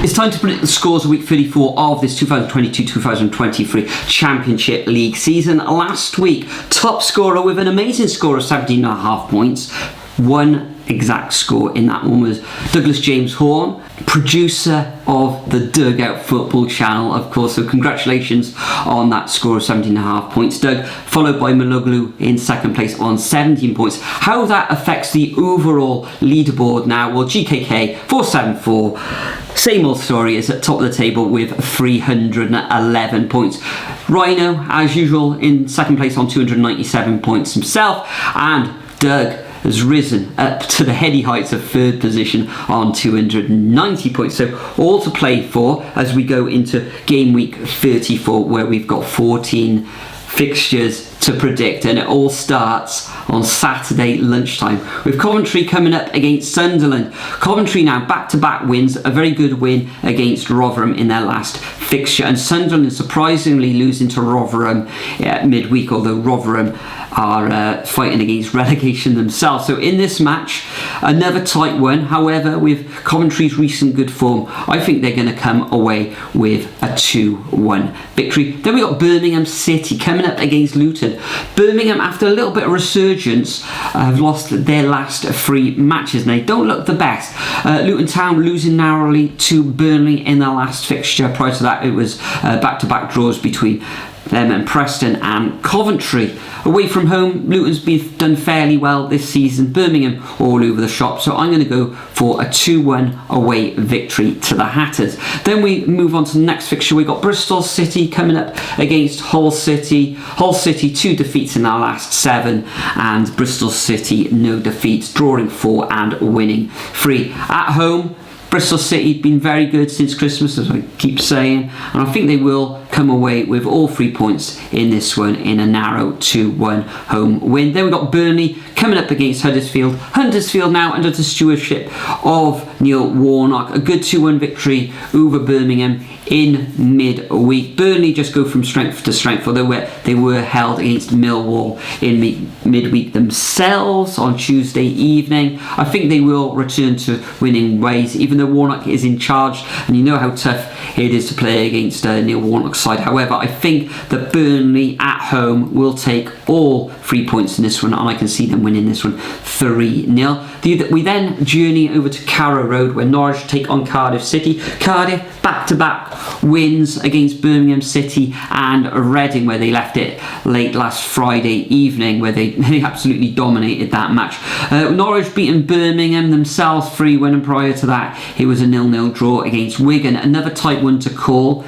It's time to predict the scores of week 34 of this 2022-2023 Championship League season. Last week, top scorer with an amazing score of 17.5 points. One exact score in that one was Douglas James Horn, producer of the Dugout Football channel, of course, so congratulations on that score of 17.5 points, Doug, followed by Maloglu in second place on 17 points. How that affects the overall leaderboard now, well, GKK 474, same old story, is at top of the table with 311 points. Rhino, as usual, in second place on 297 points himself, and Doug has risen up to the heady heights of third position on 290 points. So all to play for as we go into game week 34, where we've got 14 fixtures to predict, and it all starts on Saturday lunchtime with Coventry coming up against Sunderland. Coventry now back-to-back wins, a very good win against Rotherham in their last fixture, and Sunderland surprisingly losing to Rotherham midweek, although Rotherham are fighting against relegation themselves. So in this match, another tight one. However, with Coventry's recent good form, I think they're going to come away with a 2-1 victory. Then we got Birmingham City coming up against Luton. Birmingham, after a little bit of resurgence, have lost their last 3 matches and they don't look the best. Luton Town losing narrowly to Burnley in their last fixture. Prior to that, it was back-to-back draws between them and Preston and Coventry. Away from home, Luton's been done fairly well this season. Birmingham all over the shop, so I'm going to go for a 2-1 away victory to the Hatters. Then we move on to the next fixture. We got Bristol City coming up against Hull City. Hull City 2 defeats in their last 7, and Bristol City no defeats, drawing 4 and winning 3. At home, Bristol City have been very good since Christmas, as I keep saying, and I think they will come away with all 3 points in this one in a narrow 2-1 home win. Then we've got Burnley coming up against Huddersfield. Huddersfield now under the stewardship of Neil Warnock. A good 2-1 victory over Birmingham in midweek. Burnley just go from strength to strength, although they were held against Millwall in midweek themselves on Tuesday evening. I think they will return to winning ways, even though Warnock is in charge, and you know how tough it is to play against Neil Warnock's side. However, I think that Burnley at home will take all 3 points in this one, and I can see them winning this one 3-0. We then journey over to Carrow Road, where Norwich take on Cardiff City. Cardiff back-to-back wins against Birmingham City and Reading, where they left it late last Friday evening, where they absolutely dominated that match. Norwich beating Birmingham themselves 3-1, and prior to that it was a 0-0 draw against Wigan. Another tight one to call.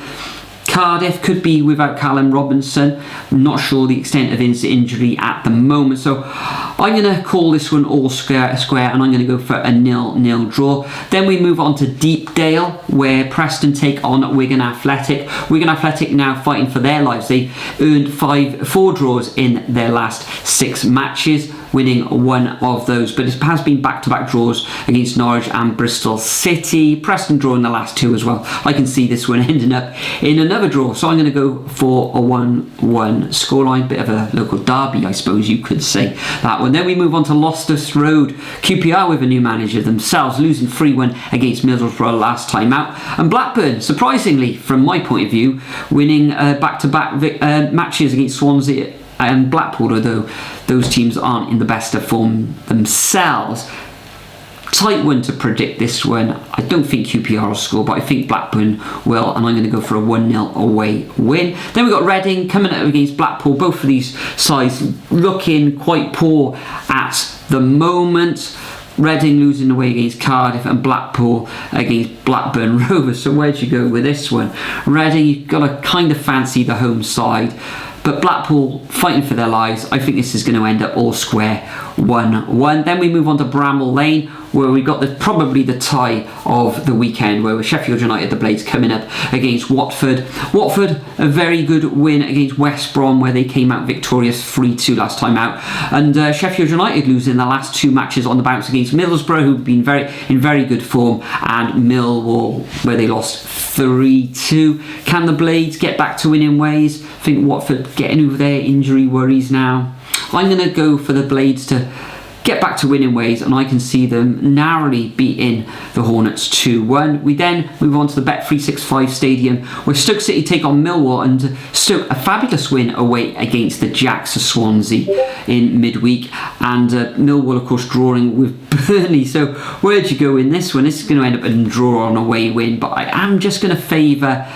Cardiff could be without Callum Robinson. I'm not sure the extent of his injury at the moment, so I'm going to call this one all square, and I'm going to go for a 0-0 draw. Then we move on to Deepdale, where Preston take on Wigan Athletic. Wigan Athletic now fighting for their lives. They earned 4 draws in their last 6 matches, winning 1 of those, but it has been back-to-back draws against Norwich and Bristol City. Preston drawing the last 2 as well. I can see this one ending up in another draw, so I'm going to go for a 1-1 scoreline. Bit of a local derby, I suppose you could say, that one. Then we move on to Loftus Road. QPR with a new manager themselves, losing 3-1 against Middlesbrough last time out, and Blackburn, surprisingly from my point of view, winning back-to-back matches against Swansea and Blackpool, although those teams aren't in the best of form themselves. Tight one to predict this one. I don't think QPR will score, but I think Blackburn will, and I'm going to go for a 1-0 away win. Then we've got Reading coming up against Blackpool. Both of these sides looking quite poor at the moment. Reading losing away against Cardiff, and Blackpool against Blackburn Rovers. So where'd you go with this one? Reading, you've got to kind of fancy the home side, but Blackpool fighting for their lives. I think this is going to end up all square 1-1. Then we move on to Bramall Lane, where we got probably the tie of the weekend, where Sheffield United, the Blades, coming up against Watford. Watford, a very good win against West Brom, where they came out victorious 3-2 last time out. And Sheffield United losing their last 2 matches on the bounce against Middlesbrough, who've been in very good form, and Millwall, where they lost 3-2. Can the Blades get back to winning ways? I think Watford getting over their injury worries now. I'm going to go for the Blades to get back to winning ways, and I can see them narrowly beating the Hornets 2-1. We then move on to the Bet365 Stadium, where Stoke City take on Millwall, and Stoke, a fabulous win away against the Jacks of Swansea in midweek, and Millwall, of course, drawing with Burnley. So where'd you go in this one? This is going to end up in a draw on away win, but I am just going to favour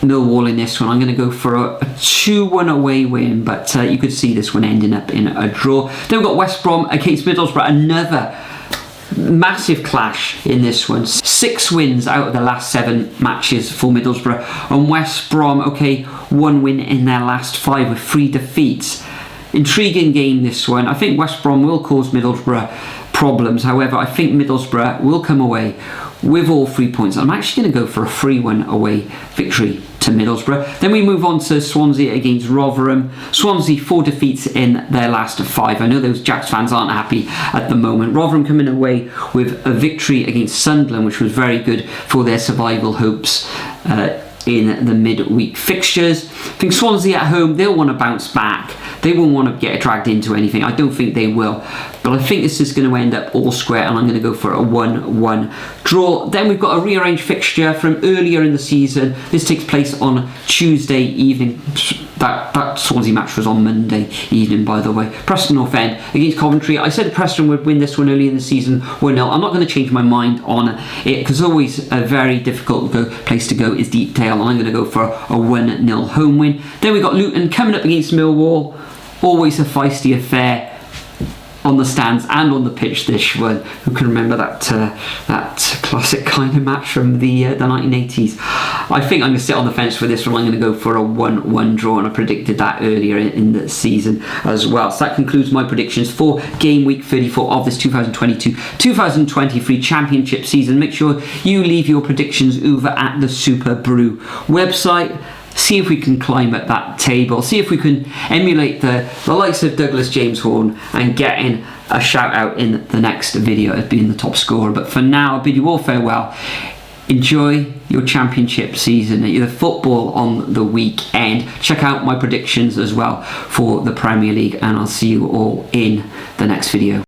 Millwall in this one. I'm going to go for a 2-1 away win, but you could see this one ending up in a draw. Then we've got West Brom against Middlesbrough, another massive clash in this one. 6 wins out of the last 7 matches for Middlesbrough, and West Brom, okay, 1 win in their last 5 with 3 defeats. Intriguing game, this one. I think West Brom will cause Middlesbrough problems. However, I think Middlesbrough will come away with all 3 points. I'm actually going to go for a 3-1 away victory to Middlesbrough. Then we move on to Swansea against Rotherham. Swansea, 4 defeats in their last 5. I know those Jacks fans aren't happy at the moment. Rotherham coming away with a victory against Sunderland, which was very good for their survival hopes in the midweek fixtures. I think Swansea at home, they'll want to bounce back. They won't want to get dragged into anything. I don't think they will. But I think this is going to end up all square, and I'm going to go for a 1-1 draw. Then we've got a rearranged fixture from earlier in the season. This takes place on Tuesday evening. That Swansea match was on Monday evening, by the way. Preston North End against Coventry. I said Preston would win this one early in the season 1-0. I'm not going to change my mind on it, because always a very difficult place to go is Deepdale, and I'm going to go for a 1-0 home win. Then we've got Luton coming up against Millwall. Always a feisty affair on the stands and on the pitch, this one. Who can remember that classic kind of match from the 1980s? I think I'm going to sit on the fence for this one. I'm going to go for a 1-1 draw, and I predicted that earlier in the season as well. So that concludes my predictions for game week 34 of this 2022-2023 Championship season. Make sure you leave your predictions over at the Superbru website. See if we can climb at that table. See if we can emulate the likes of Douglas James Horn and get in a shout out in the next video as being the top scorer. But for now, I bid you all farewell. Enjoy your championship season, the football on the weekend. Check out my predictions as well for the Premier League, and I'll see you all in the next video.